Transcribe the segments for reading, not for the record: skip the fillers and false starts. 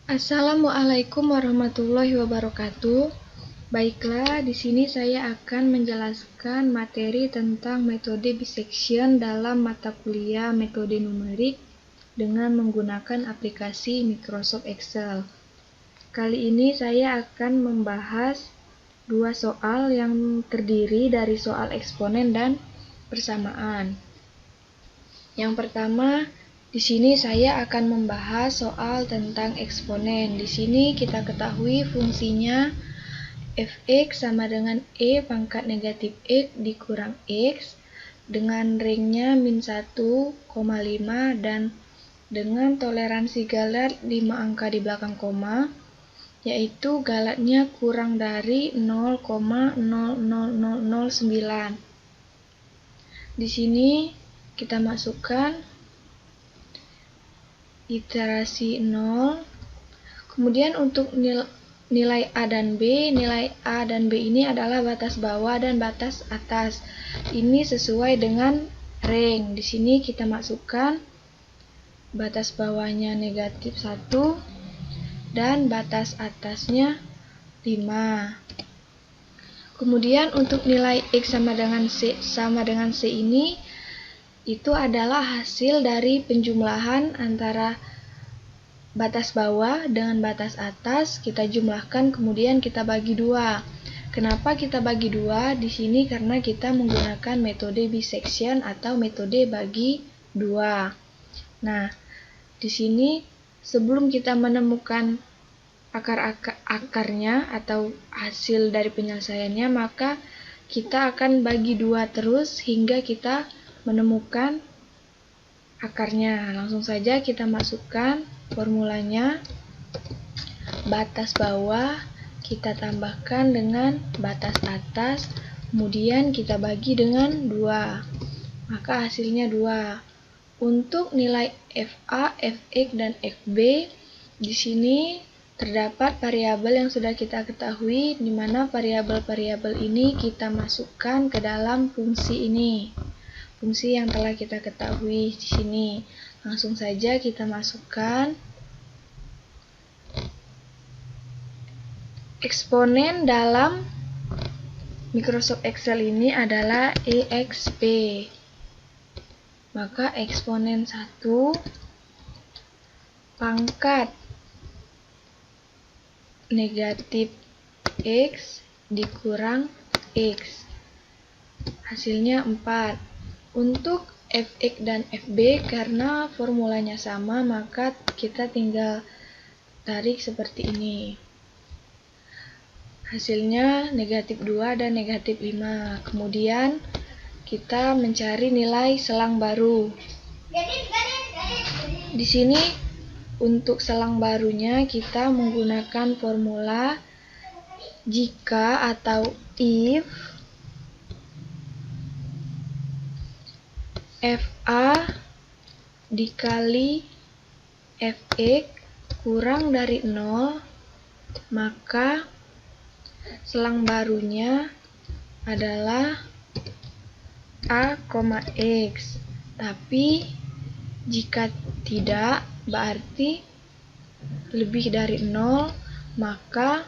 Assalamualaikum warahmatullahi wabarakatuh. Baiklah, di sini saya akan menjelaskan materi tentang metode bisection dalam mata kuliah metode numerik dengan menggunakan aplikasi Microsoft Excel. Kali ini saya akan membahas dua soal yang terdiri dari soal eksponen dan persamaan. Yang pertama, di sini saya akan membahas soal tentang eksponen. Di sini kita ketahui fungsinya fx sama dengan e pangkat negatif x dikurang x dengan ringnya min 1,5 dan dengan toleransi galat 5 angka di belakang koma, yaitu galatnya kurang dari 0,00009. Di sini kita masukkan iterasi 0. Kemudian untuk nilai A dan B, nilai A dan B ini adalah batas bawah dan batas atas. Ini sesuai dengan range. Di sini kita masukkan batas bawahnya negatif 1 dan batas atasnya 5. Kemudian untuk nilai X sama dengan C ini itu adalah hasil dari penjumlahan antara batas bawah dengan batas atas, kita jumlahkan kemudian kita bagi 2. Kenapa kita bagi 2? Di sini karena kita menggunakan metode bisection atau metode bagi 2. Nah, di sini sebelum kita menemukan akarnya atau hasil dari penyelesaiannya, maka kita akan bagi 2 terus hingga kita menemukan akarnya. Langsung saja kita masukkan formulanya. Batas bawah kita tambahkan dengan batas atas, kemudian kita bagi dengan 2. Maka hasilnya 2. Untuk nilai FA, Fx dan Fb, di sini terdapat variabel yang sudah kita ketahui, di mana variabel-variabel ini kita masukkan ke dalam fungsi ini. Fungsi yang telah kita ketahui di sini. Langsung saja kita masukkan. Eksponen dalam Microsoft Excel ini adalah EXP. Maka eksponen 1 pangkat negatif X dikurang X. Hasilnya 4. Untuk Fx dan Fb, karena formulanya sama, maka kita tinggal tarik seperti ini. Hasilnya negatif 2 dan negatif 5. Kemudian kita mencari nilai selang baru. Di sini untuk selang barunya kita menggunakan formula jika atau if FA dikali Fx kurang dari 0, maka selang barunya adalah A, X. Tapi jika tidak, berarti lebih dari 0, maka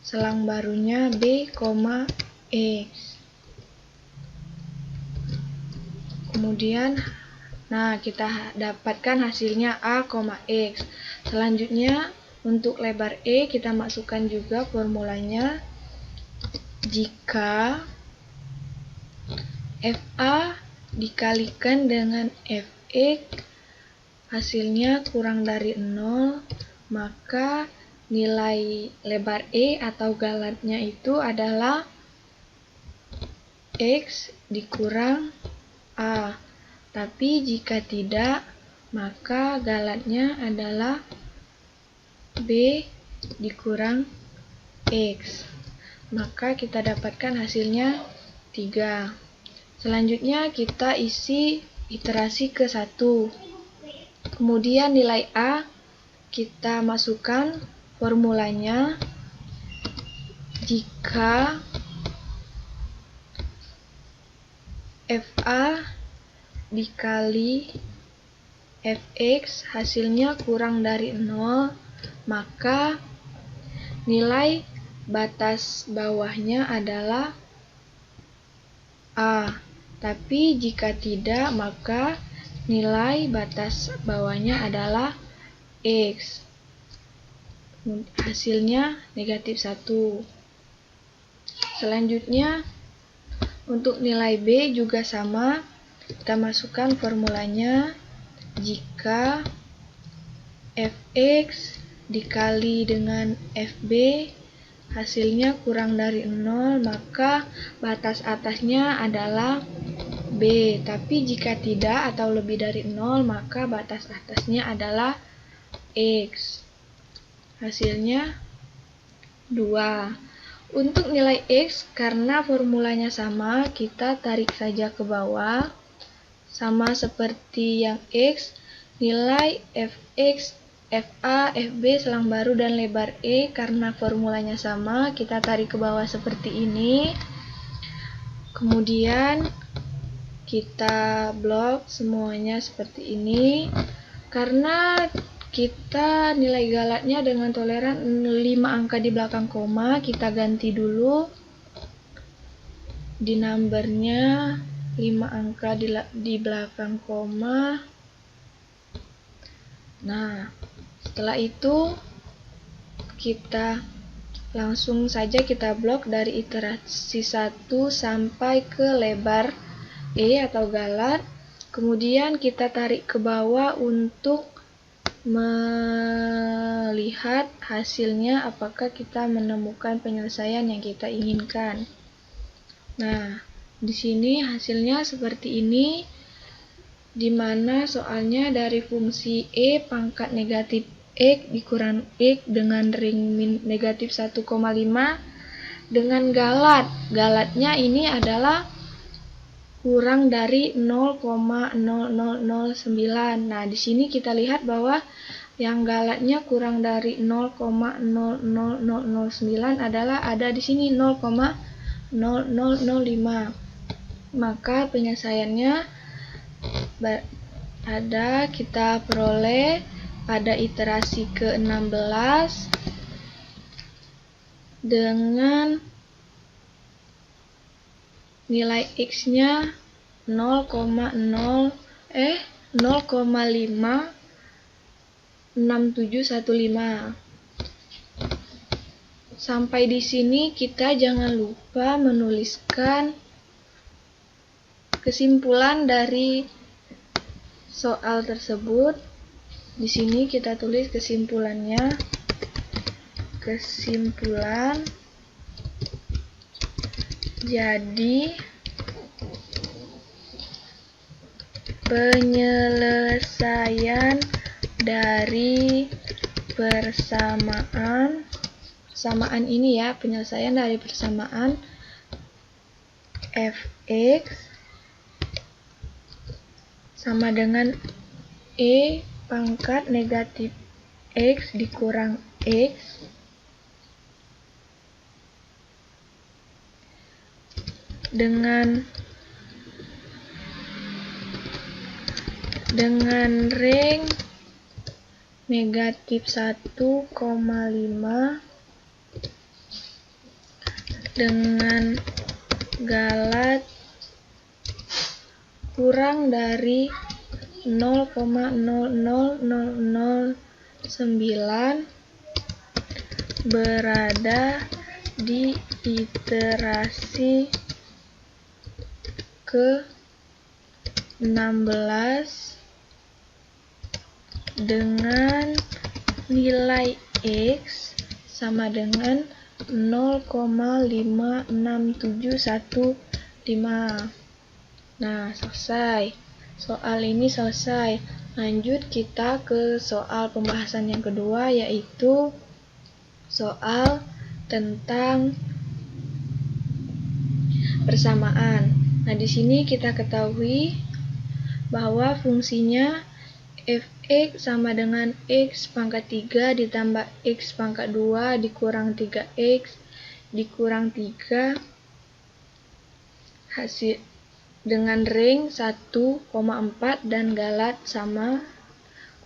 selang barunya B, X. Kemudian, kita dapatkan hasilnya A, X. Selanjutnya, untuk lebar E, kita masukkan juga formulanya. Jika FA dikalikan dengan Fx, hasilnya kurang dari 0, maka nilai lebar E atau galatnya itu adalah X dikurang A. Tapi jika tidak, maka galatnya adalah B dikurang X. Maka kita dapatkan hasilnya 3. Selanjutnya kita isi iterasi ke 1. Kemudian nilai A kita masukkan formulanya. Jika FA dikali fx hasilnya kurang dari 0, maka nilai batas bawahnya adalah A. Tapi jika tidak, maka nilai batas bawahnya adalah X. Hasilnya negatif 1. Selanjutnya, untuk nilai B juga sama. Kita masukkan formulanya. Jika fx dikali dengan fb hasilnya kurang dari 0, maka batas atasnya adalah B. Tapi jika tidak atau lebih dari 0, maka batas atasnya adalah X. Hasilnya 2. Untuk nilai X, karena formulanya sama, kita tarik saja ke bawah. Sama seperti yang X, nilai fx, fa, fb, selang baru, dan lebar E, karena formulanya sama, kita tarik ke bawah seperti ini. Kemudian kita blok semuanya seperti ini. Karena kita nilai galatnya dengan toleran 5 angka di belakang koma, kita ganti dulu di numbernya 5 angka di belakang koma. Nah, setelah itu kita langsung saja kita blok dari iterasi 1 sampai ke lebar E atau galat. Kemudian kita tarik ke bawah untuk melihat hasilnya apakah kita menemukan penyelesaian yang kita inginkan. Nah, di sini hasilnya seperti ini, di mana soalnya dari fungsi E pangkat negatif X dikurang X dengan ring negatif 1,5 dengan galat. Galatnya ini adalah kurang dari 0,0009. Nah, di sini kita lihat bahwa yang galatnya kurang dari 0,00009 adalah ada di sini 0,0005. Maka penyelesaiannya ada, kita peroleh pada iterasi ke-16 dengan nilai X-nya 0,56715. Sampai di sini kita jangan lupa menuliskan kesimpulan dari soal tersebut. Di sini kita tulis kesimpulannya. Kesimpulan, jadi penyelesaian dari persamaan ini ya, penyelesaian dari persamaan fx sama dengan E pangkat negatif X dikurang X dengan ring negatif 1,5 dengan galat kurang dari 0,00009 berada di iterasi ke-16 dengan nilai X sama dengan 0,56715. Nah, selesai. Soal ini selesai. Lanjut kita ke soal pembahasan yang kedua, yaitu soal tentang persamaan. Nah, di sini kita ketahui bahwa fungsinya fx sama dengan x pangkat 3 ditambah x pangkat 2 dikurang 3x dikurang 3 hasil dengan ring 1,4 dan galat sama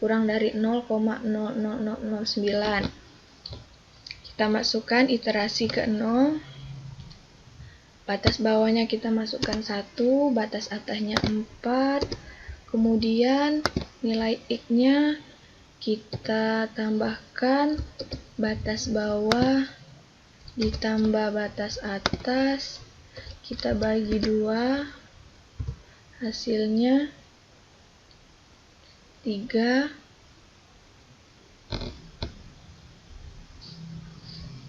kurang dari 0,00009. Kita masukkan iterasi ke 0. Batas bawahnya kita masukkan 1, batas atasnya 4. Kemudian nilai X-nya kita tambahkan batas bawah ditambah batas atas, kita bagi 2, hasilnya 3.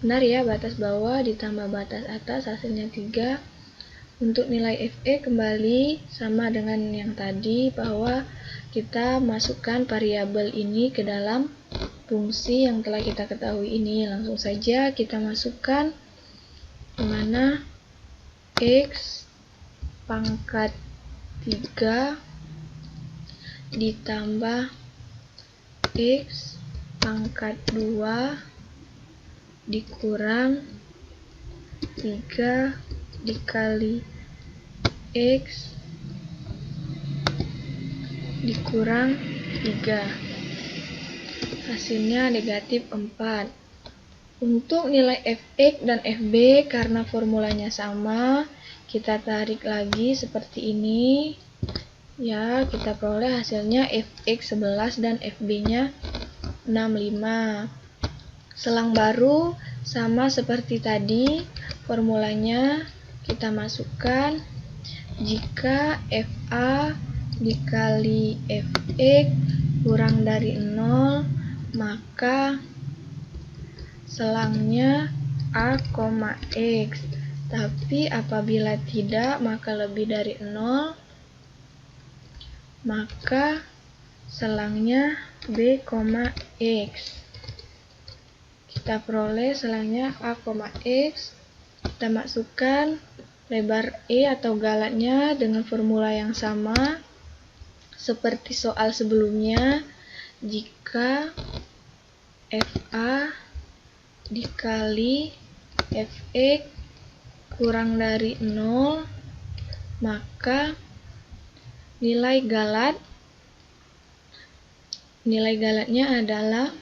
Benar ya, batas bawah ditambah batas atas hasilnya 3. Untuk nilai FE kembali sama dengan yang tadi, bahwa kita masukkan variabel ini ke dalam fungsi yang telah kita ketahui ini. Langsung saja kita masukkan, dimana X pangkat 3 ditambah X pangkat 2 dikurang 3 dikali X dikurang 3. Hasilnya negatif 4. Untuk nilai Fx dan Fb, karena formulanya sama, kita tarik lagi seperti ini. Ya, kita peroleh hasilnya Fx 11 dan Fb-nya 65. Selang baru sama seperti tadi, formulanya kita masukkan jika Fa dikali Fx kurang dari 0, maka selangnya A, X. Tapi apabila tidak, maka lebih dari 0, maka selangnya B, X. Kita peroleh selangnya A, X. Kita masukkan lebar E atau galatnya dengan formula yang sama seperti soal sebelumnya. Jika Fa dikali Fx kurang dari 0, maka nilai galatnya adalah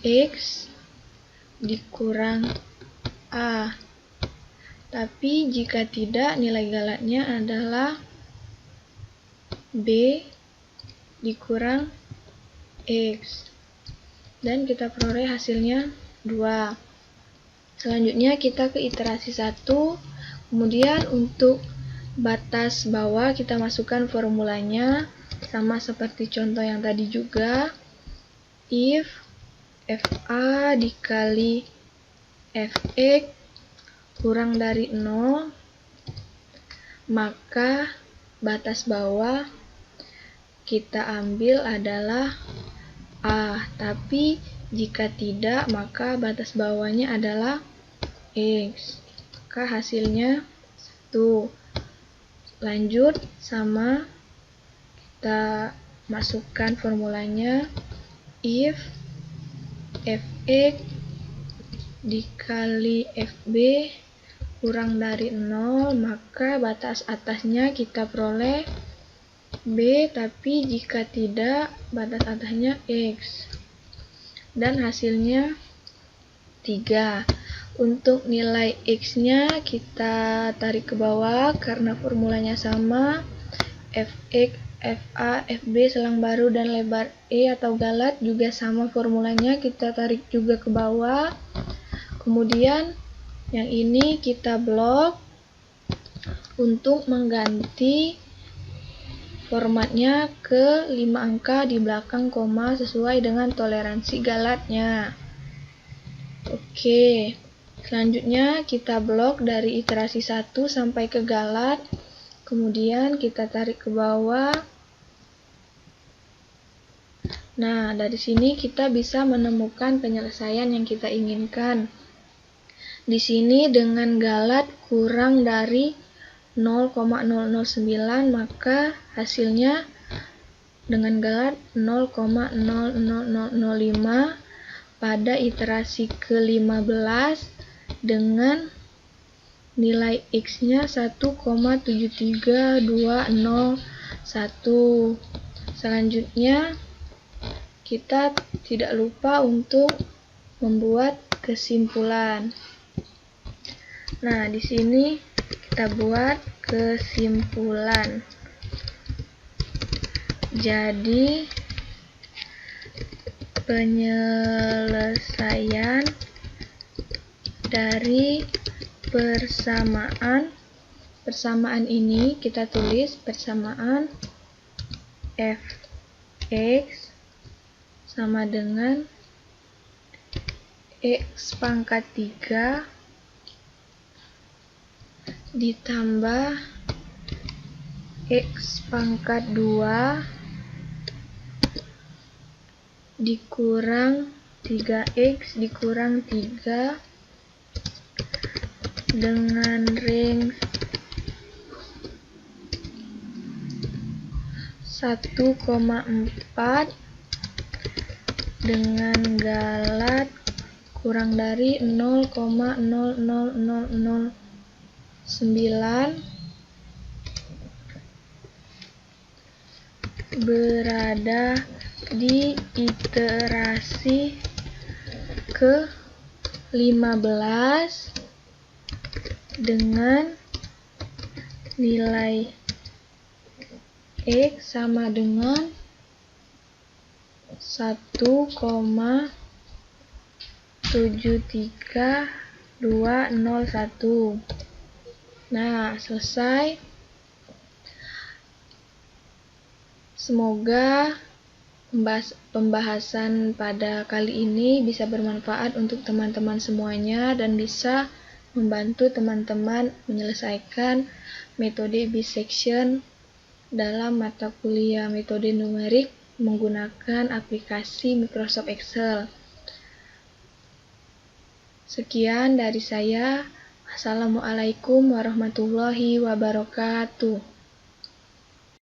X dikurang A. Tapi jika tidak, nilai galatnya adalah B dikurang X. Dan kita peroleh hasilnya 2. Selanjutnya kita ke iterasi 1. Kemudian untuk batas bawah kita masukkan formulanya sama seperti contoh yang tadi juga. If Fa dikali Fx kurang dari 0, maka batas bawah kita ambil adalah A. Tapi jika tidak, maka batas bawahnya adalah X. Maka hasilnya 1. Lanjut sama, kita masukkan formulanya. If Fx dikali Fb kurang dari 0, maka batas atasnya kita peroleh B, tapi jika tidak, batas atasnya X. Dan hasilnya 3. Untuk nilai X-nya kita tarik ke bawah karena formulanya sama. Fx, Fa, Fb selang baru dan lebar E atau galat juga sama formulanya, kita tarik juga ke bawah. Kemudian yang ini kita blok untuk mengganti formatnya ke 5 angka di belakang koma sesuai dengan toleransi galatnya. Oke, selanjutnya kita blok dari iterasi 1 sampai ke galat. Kemudian kita tarik ke bawah. Nah, dari sini kita bisa menemukan penyelesaian yang kita inginkan. Di sini dengan galat kurang dari 0,009, maka hasilnya dengan galat 0,00005 pada iterasi ke-15 dengan nilai X-nya 1,73201. Selanjutnya, kita tidak lupa untuk membuat kesimpulan. Nah, di sini kita buat kesimpulan. Jadi, penyelesaian dari persamaan ini kita tulis persamaan f(x) sama dengan x pangkat 3 ditambah x pangkat 2 dikurang 3x dikurang 3 dengan range 1,4 dengan galat kurang dari 0,00009 berada di iterasi ke-15 dengan nilai x sama dengan 1,73201. Nah, selesai. Semoga pembahasan pada kali ini bisa bermanfaat untuk teman-teman semuanya dan bisa membantu teman-teman menyelesaikan metode bisection dalam mata kuliah metode numerik menggunakan aplikasi Microsoft Excel. Sekian dari saya. Assalamualaikum warahmatullahi wabarakatuh.